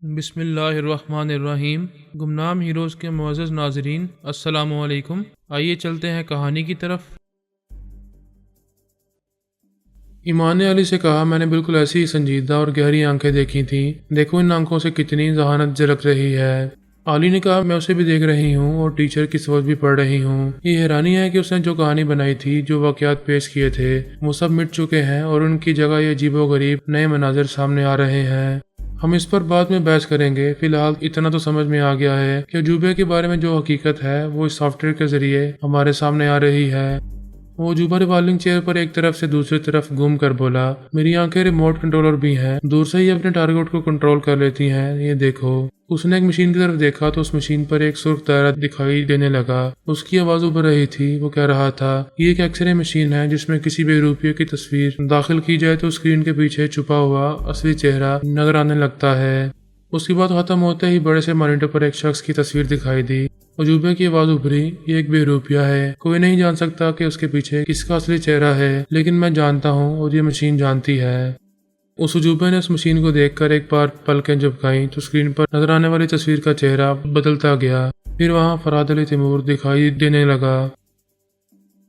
بسم اللہ الرحمن الرحیم۔ گمنام ہیروز کے معزز ناظرین، السلام علیکم۔ آئیے چلتے ہیں کہانی کی طرف۔ ایمان نے علی سے کہا، میں نے بالکل ایسی ہی سنجیدہ اور گہری آنکھیں دیکھی تھیں، دیکھو ان آنکھوں سے کتنی ذہانت جھلک رہی ہے۔ علی نے کہا، میں اسے بھی دیکھ رہی ہوں اور ٹیچر کی سوچ بھی پڑھ رہی ہوں۔ یہ حیرانی ہے کہ اس نے جو کہانی بنائی تھی، جو واقعات پیش کیے تھے، وہ سب مٹ چکے ہیں اور ان کی جگہ یہ عجیب و غریب نئے مناظر سامنے آ رہے ہیں۔ ہم اس پر بعد میں بحث کریں گے، فی الحال اتنا تو سمجھ میں آ گیا ہے کہ عجوبے کے بارے میں جو حقیقت ہے وہ اس سافٹ ویئر کے ذریعے ہمارے سامنے آ رہی ہے۔ وہ عجوبہ ریوالونگ چیئر پر ایک طرف سے دوسری طرف گھوم کر بولا، میری آنکھیں ریموٹ کنٹرولر بھی ہیں، دور سے ہی اپنے ٹارگٹ کو کنٹرول کر لیتی ہیں، یہ دیکھو۔ اس نے ایک مشین کی طرف دیکھا تو اس مشین پر ایک سرخ دائرہ دکھائی دینے لگا، اس کی آواز ابھر رہی تھی۔ وہ کہہ رہا تھا، یہ ایک ایکس رے مشین ہے جس میں کسی بھی روپیے کی تصویر داخل کی جائے تو اسکرین کے پیچھے چھپا ہوا اصلی چہرہ نظر آنے لگتا ہے۔ اس کی بات ختم ہوتے ہی بڑے سے مانیٹر پر ایک شخص کی تصویر دکھائی دی۔ عجوبے کی آواز ابھری، یہ ایک بے روپیہ ہے، کوئی نہیں جان سکتا کہ اس کے پیچھے کس کا اصلی چہرہ ہے، لیکن میں جانتا ہوں اور یہ مشین جانتی ہے۔ اس عجوبے نے اس مشین کو دیکھ کر ایک بار پلکیں جھپکائیں تو اسکرین پر نظر آنے والی تصویر کا چہرہ بدلتا گیا، پھر وہاں فرحاد علی تیمور دکھائی دینے لگا۔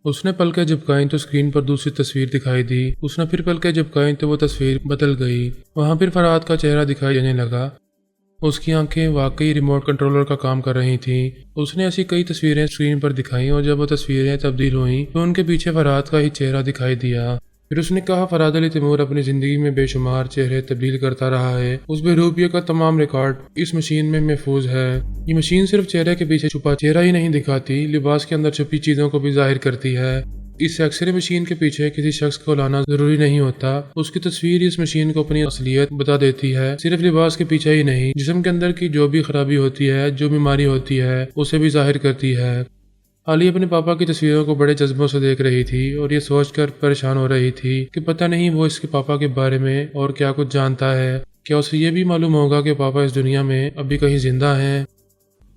اس نے پلکیں جھپکائیں تو اسکرین پر دوسری تصویر دکھائی دی، اس نے پھر پلکیں جھپکائیں تو وہ تصویر بدل گئی، وہاں پھر فرحاد کا چہرہ دکھائی دینے لگا۔ اس کی آنکھیں واقعی ریموٹ کنٹرولر کا کام کر رہی تھیں۔ اس نے ایسی کئی تصویریں اسکرین پر دکھائیں اور جب وہ تصویریں تبدیل ہوئیں تو ان کے پیچھے فرحاد کا ہی چہرہ دکھائی دیا۔ پھر اس نے کہا، فرحاد علی تیمور اپنی زندگی میں بے شمار چہرے تبدیل کرتا رہا ہے، اس بے روپیے کا تمام ریکارڈ اس مشین میں محفوظ ہے۔ یہ مشین صرف چہرے کے پیچھے چھپا چہرہ ہی نہیں دکھاتی، لباس کے اندر چھپی چیزوں کو بھی ظاہر کرتی ہے۔ اس ایکس رے مشین کے پیچھے کسی شخص کو لانا ضروری نہیں ہوتا، اس کی تصویر اس مشین کو اپنی اصلیت بتا دیتی ہے۔ صرف لباس کے پیچھے ہی نہیں، جسم کے اندر کی جو بھی خرابی ہوتی ہے، جو بیماری ہوتی ہے، اسے بھی ظاہر کرتی ہے۔ علی اپنے پاپا کی تصویروں کو بڑے جذبوں سے دیکھ رہی تھی اور یہ سوچ کر پریشان ہو رہی تھی کہ پتہ نہیں وہ اس کے پاپا کے بارے میں اور کیا کچھ جانتا ہے، کیا اسے یہ بھی معلوم ہوگا کہ پاپا اس دنیا میں ابھی کہیں زندہ ہیں۔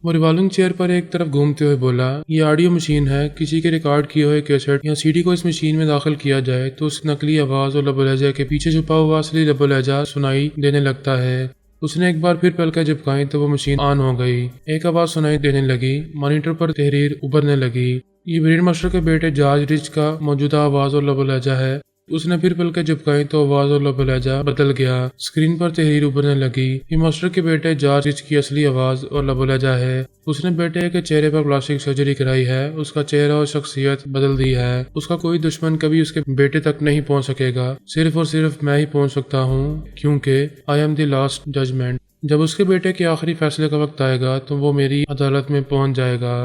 وہ ریوالونگ چیئر پر ایک طرف گھومتے ہوئے بولا، یہ آڈیو مشین ہے، کسی کے ریکارڈ کیے ہوئے کیسٹ یا سی ڈی کو اس مشین میں داخل کیا جائے تو اس نقلی آواز اور لب و لہجے کے پیچھے چھپا ہوا اصلی لب و لہجہ سنائی دینے لگتا ہے۔ اس نے ایک بار پھر پلکیں جھپکائیں تو وہ مشین آن ہو گئی، ایک آواز سنائی دینے لگی، مانیٹر پر تحریر ابھرنے لگی۔ یہ برین ماسٹر کے بیٹے جارج رچ کا موجودہ آواز اور لب و لہجہ ہے۔ اس نے پھر پلکیں جھپکائیں تو آواز اور لب و لہجہ بدل گیا، اسکرین پر تحریر ابھرنے لگی۔ یہ ماسٹر کے بیٹے جارج رچ کی اصلی آواز اور لب و لہجہ ہے۔ اس نے بیٹے کے چہرے پر پلاسٹک سرجری کرائی ہے، اس کا چہرہ اور شخصیت بدل دی ہے، اس کا کوئی دشمن کبھی اس کے بیٹے تک نہیں پہنچ سکے گا، صرف اور صرف میں ہی پہنچ سکتا ہوں، کیونکہ I am the last judgment. جب اس کے بیٹے کے آخری فیصلے کا وقت آئے گا تو وہ میری عدالت میں پہنچ جائے گا۔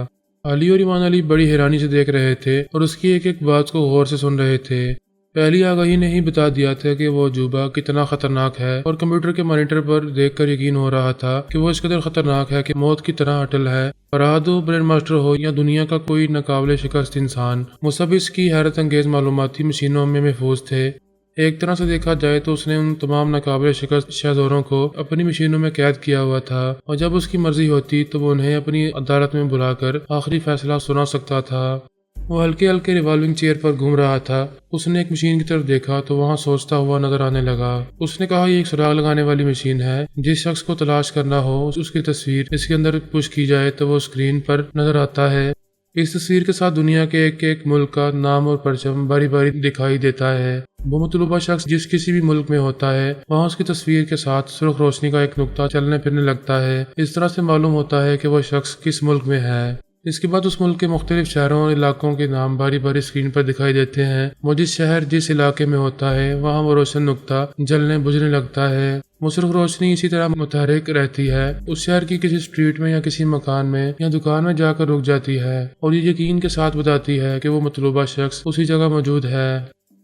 علی اور ایمان علی بڑی حیرانی سے دیکھ رہے تھے اور اس کی ایک ایک بات کو غور سے سن رہے تھے۔ پہلی آگاہی نے ہی بتا دیا تھا کہ وہ عجوبہ کتنا خطرناک ہے، اور کمپیوٹر کے مانیٹر پر دیکھ کر یقین ہو رہا تھا کہ وہ اس قدر خطرناک ہے کہ موت کی طرح اٹل ہے۔ فرحاد ہو، برین ماسٹر ہو یا دنیا کا کوئی ناقابل شکست انسان، وہ سب اس کی حیرت انگیز معلوماتی مشینوں میں محفوظ تھے۔ ایک طرح سے دیکھا جائے تو اس نے ان تمام ناقابل شکست شہزوروں کو اپنی مشینوں میں قید کیا ہوا تھا، اور جب اس کی مرضی ہوتی تو وہ انہیں اپنی عدالت میں بلا کر آخری فیصلہ سنا سکتا تھا۔ وہ ہلکے ہلکے ریوالونگ چیئر پر گھوم رہا تھا، اس نے ایک مشین کی طرف دیکھا تو وہاں سوچتا ہوا نظر آنے لگا۔ اس نے کہا، یہ ایک سراغ لگانے والی مشین ہے، جس شخص کو تلاش کرنا ہو اس کی تصویر اس کے اندر پش کی جائے تو وہ اسکرین پر نظر آتا ہے۔ اس تصویر کے ساتھ دنیا کے ایک ایک ملک کا نام اور پرچم باری باری دکھائی دیتا ہے۔ وہ مطلوبہ شخص جس کسی بھی ملک میں ہوتا ہے، وہاں اس کی تصویر کے ساتھ سرخ روشنی کا ایک نقطہ چلنے پھرنے لگتا ہے، اس طرح سے معلوم ہوتا ہے کہ وہ شخص کس ملک میں ہے۔ اس کے بعد اس ملک کے مختلف شہروں اور علاقوں کے نام باری باری اسکرین پر دکھائی دیتے ہیں۔ وہ جس شہر جس علاقے میں ہوتا ہے، وہاں وہ روشن نقطہ جلنے بجھنے لگتا ہے۔ وہ سرخ روشنی اسی طرح متحرک رہتی ہے، اس شہر کی کسی اسٹریٹ میں یا کسی مکان میں یا دکان میں جا کر رک جاتی ہے، اور یہ یقین کے ساتھ بتاتی ہے کہ وہ مطلوبہ شخص اسی جگہ موجود ہے۔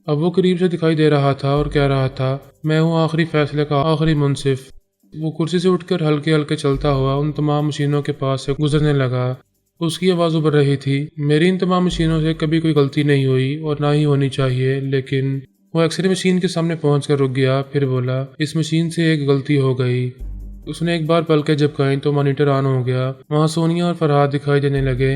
اب وہ قریب سے دکھائی دے رہا تھا اور کہہ رہا تھا، میں ہوں آخری فیصلے کا آخری منصف۔ وہ کرسی سے اٹھ کر ہلکے ہلکے چلتا ہوا ان تمام مشینوں کے پاس سے گزرنے لگا۔ اس کی آواز ابھر رہی تھی، میری ان تمام مشینوں سے کبھی کوئی غلطی نہیں ہوئی اور نہ ہی ہونی چاہیے، لیکن وہ ایکس رے مشین کے سامنے پہنچ کر رک گیا، پھر بولا، اس مشین سے ایک غلطی ہو گئی۔ اس نے ایک بار پلکیں جھپکائیں تو مانیٹر آن ہو گیا، وہاں سونیا اور فرحاد دکھائی دینے لگے۔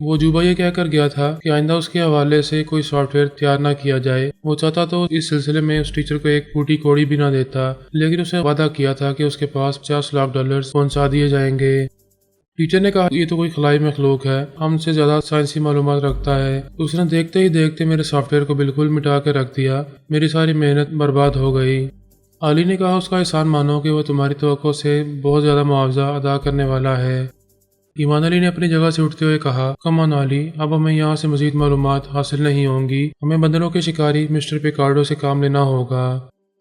وہ عجوبہ یہ کہہ کر گیا تھا کہ آئندہ اس کے حوالے سے کوئی سافٹ ویئر تیار نہ کیا جائے۔ وہ چاہتا تو اس سلسلے میں اس ٹیچر کو ایک پھوٹی کوڑی بھی نہ دیتا، لیکن اسے وعدہ کیا تھا کہ اس کے پاس $50 لاکھ پہنچا دیے جائیں گے۔ ٹیچر نے کہا یہ تو کوئی خلائی مخلوق ہے، ہم سے زیادہ سائنسی معلومات رکھتا ہے۔ اس نے دیکھتے ہی دیکھتے میرے سافٹ ویئر کو بالکل مٹا کے رکھ دیا، میری ساری محنت برباد ہو گئی۔ علی نے کہا اس کا احسان مانو کہ وہ تمہاری توقع سے بہت زیادہ معاوضہ ادا کرنے والا ہے۔ ایمان علی نے اپنی جگہ سے اٹھتے ہوئے کہا، کم آن علی، اب ہمیں یہاں سے مزید معلومات حاصل نہیں ہوں گی، ہمیں بندروں کے شکاری مسٹر پیکارڈو سے کام لینا ہوگا۔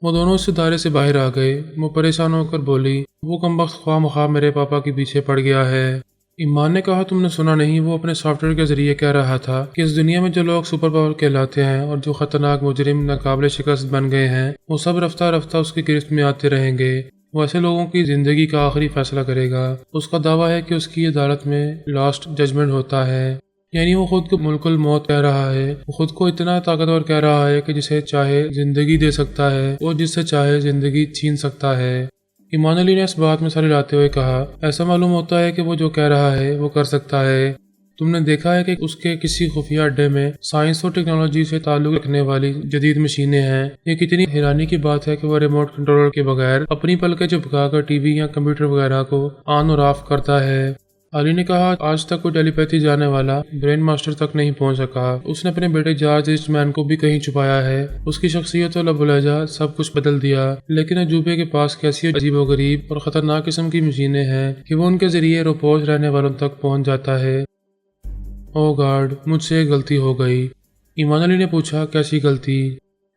وہ دونوں اس دائرے سے باہر آ گئے۔ وہ پریشان ہو کر بولی، وہ کمبخت خواہ مخواہ میرے پاپا کے پیچھے پڑ گیا ہے۔ ایمان نے کہا، تم نے سنا نہیں؟ وہ اپنے سافٹ ویئر کے ذریعے کہہ رہا تھا کہ اس دنیا میں جو لوگ سپر پاور کہلاتے ہیں اور جو خطرناک مجرم ناقابل شکست بن گئے ہیں، وہ سب رفتہ رفتہ اس کی گرفت میں آتے رہیں گے۔ وہ ایسے لوگوں کی زندگی کا آخری فیصلہ کرے گا۔ اس کا دعویٰ ہے کہ اس کی عدالت میں لاسٹ ججمنٹ ہوتا ہے، یعنی وہ خود کو ملک الموت کہہ رہا ہے۔ وہ خود کو اتنا طاقتور کہہ رہا ہے کہ جسے چاہے زندگی دے سکتا ہے اور جس سے چاہے زندگی چھین سکتا ہے۔ ایمان علی نے اس بات میں سر لاتے ہوئے کہا، ایسا معلوم ہوتا ہے کہ وہ جو کہہ رہا ہے وہ کر سکتا ہے۔ تم نے دیکھا ہے کہ اس کے کسی خفیہ اڈے میں سائنس اور ٹیکنالوجی سے تعلق رکھنے والی جدید مشینیں ہیں۔ یہ کتنی حیرانی کی بات ہے کہ وہ ریموٹ کنٹرول کے بغیر اپنی پلکیں جھپکا کر ٹی وی یا کمپیوٹر وغیرہ کو آن اور آف کرتا ہے۔ علی نے کہا، آج تک کوئی ٹیلی پیتھی جانے والا برین ماسٹر تک نہیں پہنچ سکا۔ اس نے اپنے بیٹے جارج رچ مین کو بھی کہیں چھپایا ہے۔ اس کی شخصیت و لب و لہجہ سب کچھ بدل دیا، لیکن عجوبے کے پاس کیسی عجیب و غریب اور خطرناک قسم کی مشینیں ہیں کہ وہ ان کے ذریعے روپوش رہنے والوں تک پہنچ جاتا ہے۔ او گاڈ، مجھ سے ایک غلطی ہو گئی۔ ایمان علی نے پوچھا، کیسی غلطی؟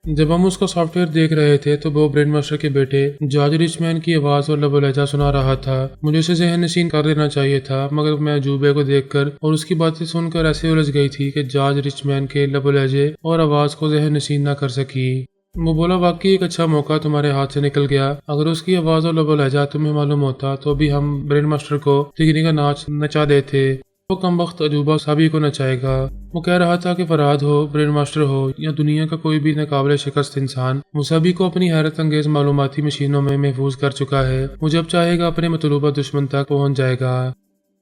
جب ہم اس کا سافٹ ویئر دیکھ رہے تھے تو وہ برین ماسٹر کے بیٹے جارج رچ مین کی آواز اور لب و لہجہ سنا رہا تھا۔ مجھے اسے ذہن نشین کر دینا چاہیے تھا، مگر میں عجوبے کو دیکھ کر اور اس کی باتیں سن کر ایسے الجھ گئی تھی کہ جارج رچ مین کے لب و لہجے اور آواز کو ذہن نشین نہ کر سکی۔ وہ بولا، واقعی ایک اچھا موقع تمہارے ہاتھ سے نکل گیا۔ اگر اس کی آواز اور لب و لہجہ تمہیں معلوم ہوتا تو بھی ہم برین ماسٹر کو تگنی کا ناچ نچا دیتے۔ وہ کمبخت عجوبہ سبھی کو نچائے گا۔ وہ کہہ رہا تھا کہ فرہاد ہو، برین ماسٹر ہو یا دنیا کا کوئی بھی ناقابل شکست انسان، وہ سبھی کو اپنی حیرت انگیز معلوماتی مشینوں میں محفوظ کر چکا ہے۔ وہ جب چاہے گا اپنے مطلوبہ دشمن تک پہنچ جائے گا۔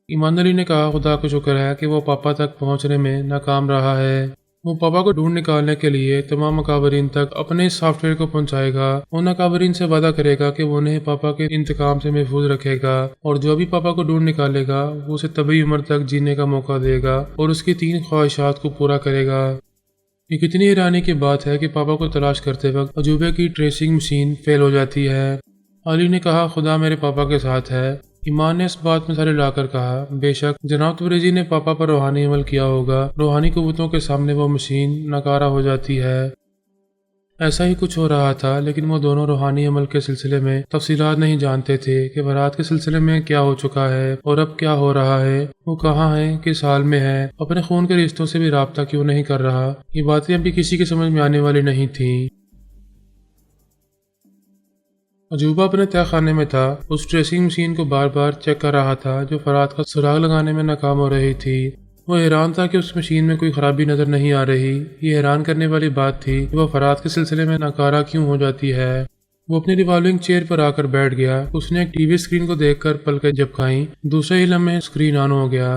ایمان علی نے کہا، خدا کا شکر ہے کہ وہ پاپا تک پہنچنے میں ناکام رہا ہے۔ وہ پاپا کو ڈھونڈ نکالنے کے لیے تمام مقابرین تک اپنے اس سافٹ ویئر کو پہنچائے گا۔ وہ مقابرین سے وعدہ کرے گا کہ وہ انہیں پاپا کے انتقام سے محفوظ رکھے گا، اور جو بھی پاپا کو ڈھونڈ نکالے گا وہ اسے طبی عمر تک جینے کا موقع دے گا اور اس کی 3 خواہشات کو پورا کرے گا۔ یہ کتنی حیرانی کی بات ہے کہ پاپا کو تلاش کرتے وقت عجوبے کی ٹریسنگ مشین فیل ہو جاتی ہے۔ علی نے کہا، خدا میرے پاپا کے ساتھ ہے۔ ایمان نے اس بات میں سر ہلا کر کہا، بے شک جناب تبریزی نے پاپا پر روحانی عمل کیا ہوگا۔ روحانی قوتوں کے سامنے وہ مشین ناکارہ ہو جاتی ہے۔ ایسا ہی کچھ ہو رہا تھا، لیکن وہ دونوں روحانی عمل کے سلسلے میں تفصیلات نہیں جانتے تھے کہ فرات کے سلسلے میں کیا ہو چکا ہے اور اب کیا ہو رہا ہے، وہ کہاں ہے، کس حال میں ہے، اپنے خون کے رشتوں سے بھی رابطہ کیوں نہیں کر رہا۔ یہ باتیں ابھی کسی کے سمجھ میں آنے والی نہیں تھیں۔ عجوبہ اپنے تہہ خانے میں تھا، اس ٹریسنگ مشین کو بار بار چیک کر رہا تھا جو فرات کا سراغ لگانے میں ناکام ہو رہی تھی۔ وہ حیران تھا کہ اس مشین میں کوئی خرابی نظر نہیں آ رہی۔ یہ حیران کرنے والی بات تھی کہ وہ فرات کے سلسلے میں ناکارہ کیوں ہو جاتی ہے۔ وہ اپنی ریوالونگ چیئر پر آ کر بیٹھ گیا۔ اس نے ایک ٹی وی اسکرین کو دیکھ کر پلکیں جھپکائیں۔ دوسرے ہی لمحے اسکرین آن ہو گیا۔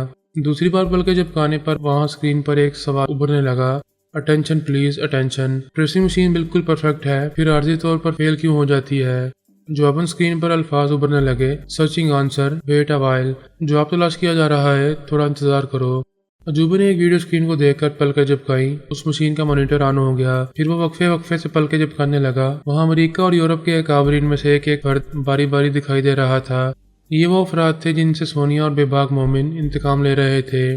دوسری بار پلکیں جھپکانے پر وہاں اسکرین پر ایک سوال ابھرنے لگا، attention plays attention, tracing machine بالکل پرفیکٹ ہے، پھر عارضی طور پر فیل کیوں ہو جاتی ہے؟ جواباً اسکرین پر الفاظ ابھرنے لگے، searching answer, wait a while, جواب تلاش کیا جا رہا ہے، تھوڑا انتظار کرو۔ عجوبے نے ایک ویڈیو اسکرین کو دیکھ کر پلکیں جھپکائیں۔ اس مشین کا مانیٹر آن ہو گیا، پھر وہ وقفے وقفے سے پلکیں جھپکانے لگا۔ وہاں امریکہ اور یورپ کے اکابرین میں سے ایک فرد باری باری دکھائی دے رہا تھا۔ یہ وہ افراد تھے جن سے سونیا اور بے باک مومن انتقام لے رہے تھے۔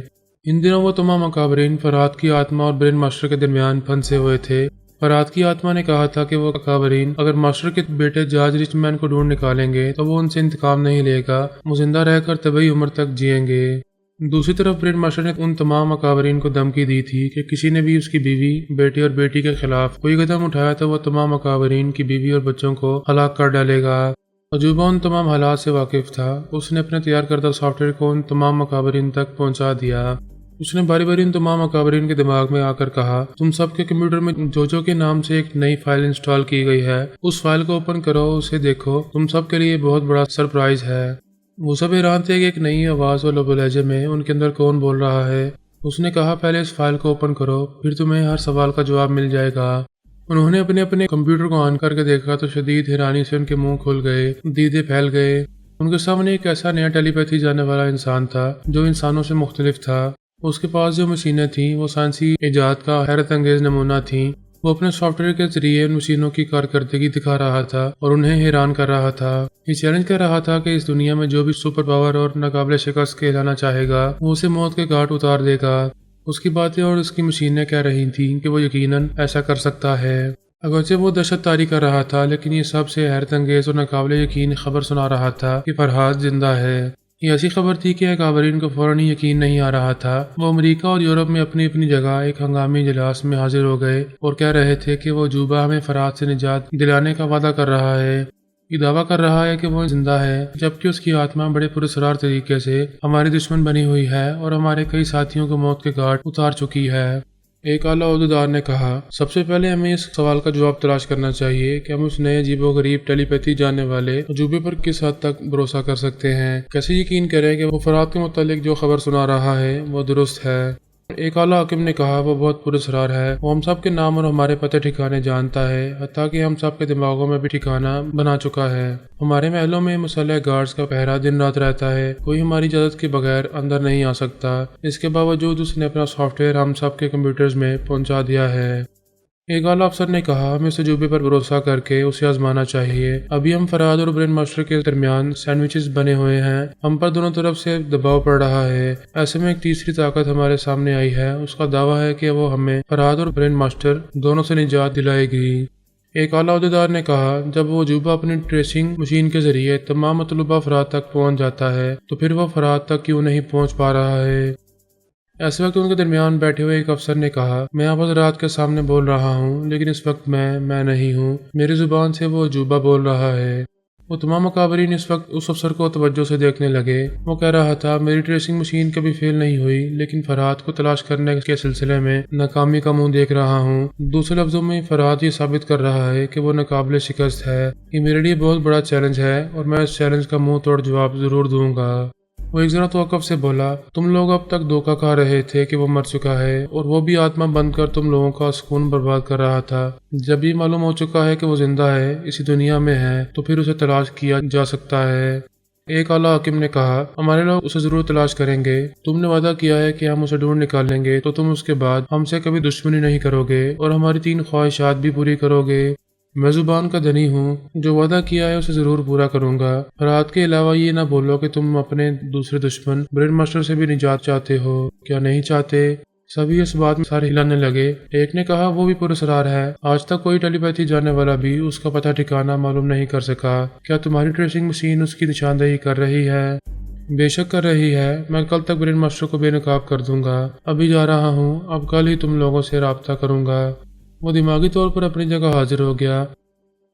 ان دنوں وہ تمام اکابرین فرات کی آتما اور برین ماسٹر کے درمیان پھنسے ہوئے تھے۔ فرات کی آتما نے کہا تھا کہ وہ اکابرین اگر ماسٹر کے بیٹے جارج رچ مین کو ڈھونڈ نکالیں گے تو وہ ان سے انتقام نہیں لے گا، وہ زندہ رہ کر طبی عمر تک جئیں گے۔ دوسری طرف برین ماسٹر نے ان تمام اکابرین کو دھمکی دی تھی کہ کسی نے بھی اس کی بیوی، بیٹے اور بیٹی کے خلاف کوئی قدم اٹھایا تو وہ تمام اکابرین کی بیوی اور بچوں کو ہلاک کر ڈالے گا۔ عجوبہ ان تمام حالات سے واقف تھا۔ اس نے اپنے تیار کردہ سافٹ ویئر کو ان تمام اکابرین تک پہنچا دیا۔ اس نے باری باری ان تمام اکابرین کے دماغ میں آ کر کہا، تم سب کے کمپیوٹر میں جوجو کے نام سے ایک نئی فائل انسٹال کی گئی ہے، اس فائل کو اوپن کرو، اسے دیکھو، تم سب کے لیے بہت بڑا سرپرائز ہے۔ وہ سب حیران تھے کہ ایک نئی آواز اور لب و لہجے میں ان کے اندر کون بول رہا ہے۔ اس نے کہا پہلے اس فائل کو اوپن کرو، پھر تمہیں ہر سوال کا جواب مل جائے گا۔ انہوں نے اپنے کمپیوٹر کو آن کر کے دیکھا تو شدید حیرانی سے ان کے منہ کھل گئے، دیدے پھیل گئے۔ ان کے سامنے ایک ایسا نیا ٹیلی پیتھی جاننے والا انسان تھا جو انسانوں سے مختلف تھا۔ اس کے پاس جو مشینیں تھیں وہ سائنسی ایجاد کا حیرت انگیز نمونہ تھیں۔ وہ اپنے سافٹ ویئر کے ذریعے ان مشینوں کی کارکردگی دکھا رہا تھا اور انہیں حیران کر رہا تھا۔ یہ چیلنج کر رہا تھا کہ اس دنیا میں جو بھی سپر پاور اور ناقابل شکست کہلانا چاہے گا وہ اسے موت کے گھاٹ اتار دے گا۔ اس کی باتیں اور اس کی مشینیں کہہ رہی تھیں کہ وہ یقیناً ایسا کر سکتا ہے۔ اگرچہ وہ دہشت طاری کر رہا تھا لیکن یہ سب سے حیرت انگیز اور ناقابل یقین خبر سنا رہا تھا کہ فرہاد زندہ ہے۔ یہ ایسی خبر تھی کہ اکابرین کو فوراً ہی یقین نہیں آ رہا تھا۔ وہ امریکہ اور یورپ میں اپنی اپنی جگہ ایک ہنگامی اجلاس میں حاضر ہو گئے اور کہہ رہے تھے کہ وہ جوبا ہمیں فرہاد سے نجات دلانے کا وعدہ کر رہا ہے۔ یہ دعویٰ کر رہا ہے کہ وہ زندہ ہے جبکہ اس کی آتما بڑے پراسرار طریقے سے ہماری دشمن بنی ہوئی ہے اور ہمارے کئی ساتھیوں کو موت کے گھاٹ اتار چکی ہے۔ ایک اعلیٰ عہدیدار نے کہا سب سے پہلے ہمیں اس سوال کا جواب تلاش کرنا چاہیے کہ ہم اس نئے عجیب و غریب ٹیلی پیتھی جاننے والے عجوبے پر کس حد تک بھروسہ کر سکتے ہیں۔ کیسے یقین کریں کہ وہ فرہاد کے متعلق جو خبر سنا رہا ہے وہ درست ہے۔ ایک اعلیٰ حاکم نے کہا وہ بہت پراسرار ہے، وہ ہم سب کے نام اور ہمارے پتے ٹھکانے جانتا ہے، حتیٰ کہ ہم سب کے دماغوں میں بھی ٹھکانہ بنا چکا ہے۔ ہمارے محلوں میں مسلح گارڈز کا پہرا دن رات رہتا ہے، کوئی ہماری اجازت کے بغیر اندر نہیں آ سکتا۔ اس کے باوجود اس نے اپنا سافٹ ویئر ہم سب کے کمپیوٹرز میں پہنچا دیا ہے۔ ایک اعلیٰ افسر نے کہا ہمیں تجربے پر بھروسہ کر کے اسے آزمانا چاہیے۔ ابھی ہم فرہاد اور برین ماسٹر کے درمیان سینڈوچز بنے ہوئے ہیں، ہم پر دونوں طرف سے دباؤ پڑ رہا ہے۔ ایسے میں ایک تیسری طاقت ہمارے سامنے آئی ہے، اس کا دعویٰ ہے کہ وہ ہمیں فرہاد اور برین ماسٹر دونوں سے نجات دلائے گی۔ ایک اعلیٰ عہدیدار نے کہا جب وہ عجوبہ اپنی ٹریسنگ مشین کے ذریعے تمام مطلوبہ افراد تک پہنچ جاتا ہے تو پھر وہ فرہاد تک کیوں نہیں پہنچ پا رہا ہے؟ ایسے وقت ان کے درمیان بیٹھے ہوئے ایک افسر نے کہا میں آپ حضرات کے سامنے بول رہا ہوں لیکن اس وقت میں نہیں ہوں، میری زبان سے وہ عجوبہ بول رہا ہے۔ وہ تمام اکابرین اس وقت اس افسر کو توجہ سے دیکھنے لگے۔ وہ کہہ رہا تھا میری ٹریسنگ مشین کبھی فیل نہیں ہوئی لیکن فرہاد کو تلاش کرنے کے سلسلے میں ناکامی کا منہ دیکھ رہا ہوں۔ دوسرے لفظوں میں فرہاد یہ ثابت کر رہا ہے کہ وہ ناقابل شکست ہے۔ یہ میرے لیے بہت بڑا چیلنج ہے اور میں اس چیلنج کا منہ توڑ جواب ضرور دوں گا۔ وہ ایک ذرا توقف سے بولا تم لوگ اب تک دھوکہ کھا رہے تھے کہ وہ مر چکا ہے اور وہ بھی آتما بن کر تم لوگوں کا سکون برباد کر رہا تھا۔ جب یہ معلوم ہو چکا ہے کہ وہ زندہ ہے، اسی دنیا میں ہے، تو پھر اسے تلاش کیا جا سکتا ہے۔ ایک اعلیٰ حاکم نے کہا ہمارے لوگ اسے ضرور تلاش کریں گے، تم نے وعدہ کیا ہے کہ ہم اسے ڈھونڈ نکالیں گے تو تم اس کے بعد ہم سے کبھی دشمنی نہیں کرو گے اور ہماری 3 خواہشات بھی پوری کرو گے۔ میں زبان کا دھنی ہوں، جو وعدہ کیا ہے اسے ضرور پورا کروں گا۔ فرہاد کے علاوہ یہ نہ بولو کہ تم اپنے دوسرے دشمن برین ماسٹر سے بھی نجات چاہتے ہو، کیا نہیں چاہتے؟ سبھی اس بات میں سارے ہلانے لگے۔ ایک نے کہا وہ بھی پراسرار ہے، آج تک کوئی ٹیلی پیتھی جاننے والا بھی اس کا پتہ ٹھکانہ معلوم نہیں کر سکا۔ کیا تمہاری ٹریسنگ مشین اس کی نشاندہی کر رہی ہے؟ بے شک کر رہی ہے، میں کل تک برین ماسٹر کو بے نقاب کر دوں گا۔ ابھی جا رہا ہوں، اب کل ہی تم لوگوں سے رابطہ کروں گا۔ وہ دماغی طور پر اپنی جگہ حاضر ہو گیا،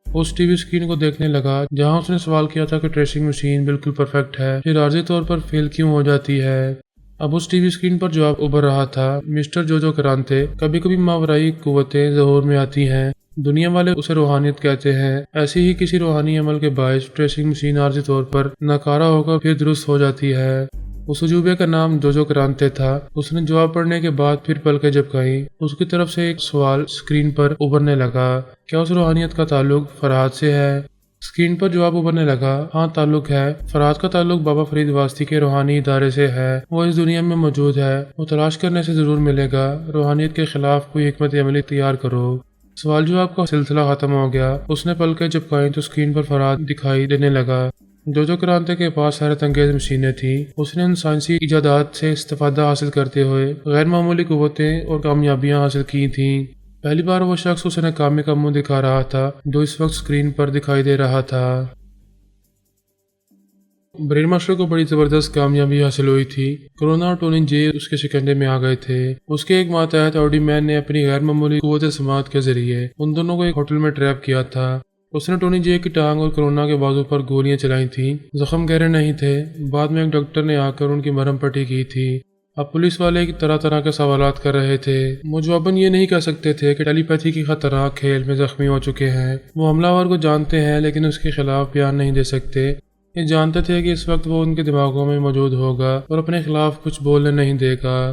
اس ٹی وی اسکرین کو دیکھنے لگا جہاں اس نے سوال کیا تھا کہ ٹریسنگ مشین بالکل پرفیکٹ ہے، پھر عارضی طور پر فیل کیوں ہو جاتی ہے؟ اب اس ٹی وی اسکرین پر جواب ابھر رہا تھا مسٹر جوجو کرانتے، کبھی کبھی ماورائی قوتیں ظہور میں آتی ہیں، دنیا والے اسے روحانیت کہتے ہیں۔ ایسے ہی کسی روحانی عمل کے باعث ٹریسنگ مشین عارضی طور پر ناکارہ ہو کر پھر درست ہو جاتی ہے۔ اس عجوبے کا نام جوجو کرانتے تھا۔ اس نے جواب پڑھنے کے بعد پھر پلکیں جھپکائیں۔ اس کی طرف سے ایک سوال اسکرین پر ابھرنے لگا، کیا اس روحانیت کا تعلق فرہاد سے ہے؟ اسکرین پر جواب ابھرنے لگا، ہاں تعلق ہے، فرہاد کا تعلق بابا فرید واسطی کے روحانی ادارے سے ہے، وہ اس دنیا میں موجود ہے، وہ تلاش کرنے سے ضرور ملے گا، روحانیت کے خلاف کوئی حکمت عملی تیار کرو۔ سوال جواب کا سلسلہ ختم ہو گیا۔ اس نے پلکیں جھپکائیں تو اسکرین پر فرہاد دکھائی دینے لگا۔ جوجو کرانتے کے پاس حیرت انگیز مشینیں تھیں۔ اس نے ان سائنسی ایجادات سے استفادہ حاصل کرتے ہوئے غیر معمولی قوتیں اور کامیابیاں حاصل کی تھیں۔ پہلی بار وہ شخص اسے ناکامی کا منہ دکھا رہا تھا جو اس وقت اسکرین پر دکھائی دے رہا تھا۔ برین ماسٹر کو بڑی زبردست کامیابی حاصل ہوئی تھی۔ کرونا اور ٹونی جے اس کے شکنجے میں آ گئے تھے۔ اس کے ایک ماتحت آڈی مین نے اپنی غیر معمولی قوت سماعت کے ذریعے ان دونوں کو ایک ہوٹل میں ٹریپ کیا تھا۔ اس نے ٹونی جے کی ٹانگ اور کرونا کے بازو پر گولیاں چلائی تھیں۔ زخم گہرے نہیں تھے۔ بعد میں ایک ڈاکٹر نے آ کر ان کی مرہم پٹی کی تھی۔ اب پولیس والے طرح طرح کے سوالات کر رہے تھے۔ وہ جواباً یہ نہیں کہہ سکتے تھے کہ ٹیلی پیتھی کی خطرناک کھیل میں زخمی ہو چکے ہیں۔ وہ حملہ آور کو جانتے ہیں لیکن اس کے خلاف بیان نہیں دے سکتے۔ یہ جانتے تھے کہ اس وقت وہ ان کے دماغوں میں موجود ہوگا اور اپنے خلاف کچھ بولنے نہیں دے گا۔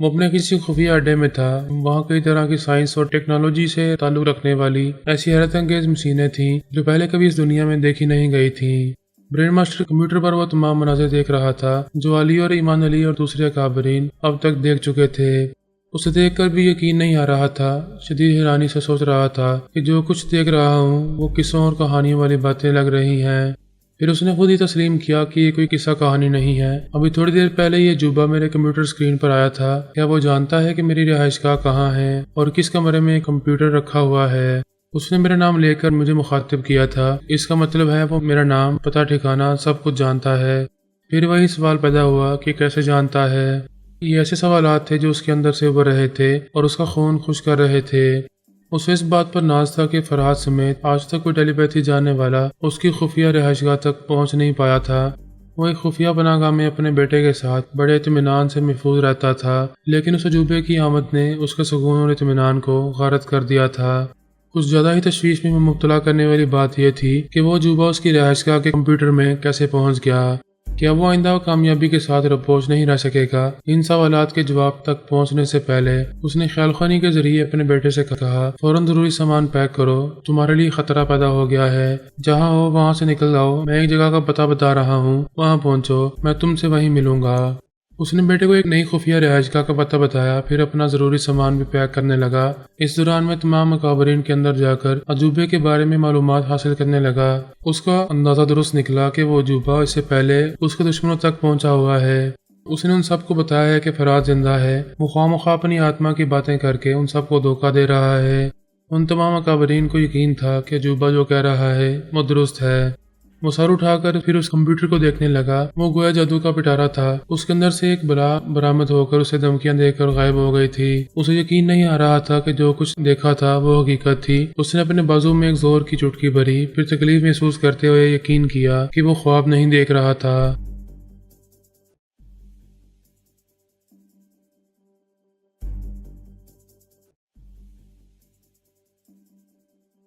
وہ اپنے کسی خفیہ اڈے میں تھا۔ وہاں کئی طرح کی سائنس اور ٹیکنالوجی سے تعلق رکھنے والی ایسی حیرت انگیز مشینیں تھیں جو پہلے کبھی اس دنیا میں دیکھی نہیں گئی تھیں۔ برین ماسٹر کمپیوٹر پر وہ تمام مناظر دیکھ رہا تھا جو علی اور ایمان علی اور دوسرے اکابرین اب تک دیکھ چکے تھے۔ اسے دیکھ کر بھی یقین نہیں آ رہا تھا۔ شدید حیرانی سے سوچ رہا تھا کہ جو کچھ دیکھ رہا ہوں وہ قصوں اور کہانیوں والی باتیں لگ رہی ہیں۔ پھر اس نے خود ہی تسلیم کیا کہ یہ کوئی قصہ کہانی نہیں ہے۔ ابھی تھوڑی دیر پہلے یہ جوبا میرے کمپیوٹر اسکرین پر آیا تھا۔ کیا وہ جانتا ہے کہ میری رہائش گاہ کہاں ہے اور کس کمرے میں کمپیوٹر رکھا ہوا ہے؟ اس نے میرا نام لے کر مجھے مخاطب کیا تھا۔ اس کا مطلب ہے وہ میرا نام، پتہ، ٹھکانہ سب کچھ جانتا ہے۔ پھر وہی سوال پیدا ہوا کہ کیسے جانتا ہے؟ یہ ایسے سوالات تھے جو اس کے اندر سے ابھر رہے تھے اور اس کا خون خشک کر رہے تھے۔ اسے اس بات پر ناز تھا کہ فرحات سمیت آج تک کوئی ٹیلی پیتھی جاننے والا اس کی خفیہ رہائش گاہ تک پہنچ نہیں پایا تھا۔ وہ ایک خفیہ پناہ گاہ میں اپنے بیٹے کے ساتھ بڑے اطمینان سے محفوظ رہتا تھا، لیکن اس عجوبے کی آمد نے اس کے سکون اور اطمینان کو غارت کر دیا تھا۔ کچھ زیادہ ہی تشویش میں مبتلا کرنے والی بات یہ تھی کہ وہ عجوبہ اس کی رہائش گاہ کے کمپیوٹر میں کیسے پہنچ گیا۔ کیا وہ آئندہ کامیابی کے ساتھ رپوش نہیں رہ سکے گا؟ ان سوالات کے جواب تک پہنچنے سے پہلے اس نے خیال خوانی کے ذریعے اپنے بیٹے سے کہا، فوراً ضروری سامان پیک کرو، تمہارے لیے خطرہ پیدا ہو گیا ہے۔ جہاں ہو وہاں سے نکل آؤ، میں ایک جگہ کا پتہ بتا رہا ہوں، وہاں پہنچو، میں تم سے وہیں ملوں گا۔ اس نے بیٹے کو ایک نئی خفیہ رہائش گاہ کا پتہ بتایا، پھر اپنا ضروری سامان بھی پیک کرنے لگا۔ اس دوران میں تمام اکابرین کے اندر جا کر عجوبے کے بارے میں معلومات حاصل کرنے لگا۔ اس کا اندازہ درست نکلا کہ وہ عجوبہ اس سے پہلے اس کے دشمنوں تک پہنچا ہوا ہے۔ اس نے ان سب کو بتایا ہے کہ فرات زندہ ہے، وہ خواہ مخواہ اپنی آتما کی باتیں کر کے ان سب کو دھوکہ دے رہا ہے۔ ان تمام اکابرین کو یقین تھا کہ عجوبہ جو کہہ رہا ہے وہ درست ہے۔ وہ سر اٹھا کر پھر اس کمپیوٹر کو دیکھنے لگا۔ وہ گویا جادو کا پٹارا تھا۔ اس کے اندر سے ایک بلا برآمد ہو کر اسے دھمکیاں دے کر غائب ہو گئی تھی۔ اسے یقین نہیں آ رہا تھا کہ جو کچھ دیکھا تھا وہ حقیقت تھی۔ اس نے اپنے بازو میں ایک زور کی چٹکی بھری، پھر تکلیف محسوس کرتے ہوئے یقین کیا کہ وہ خواب نہیں دیکھ رہا تھا۔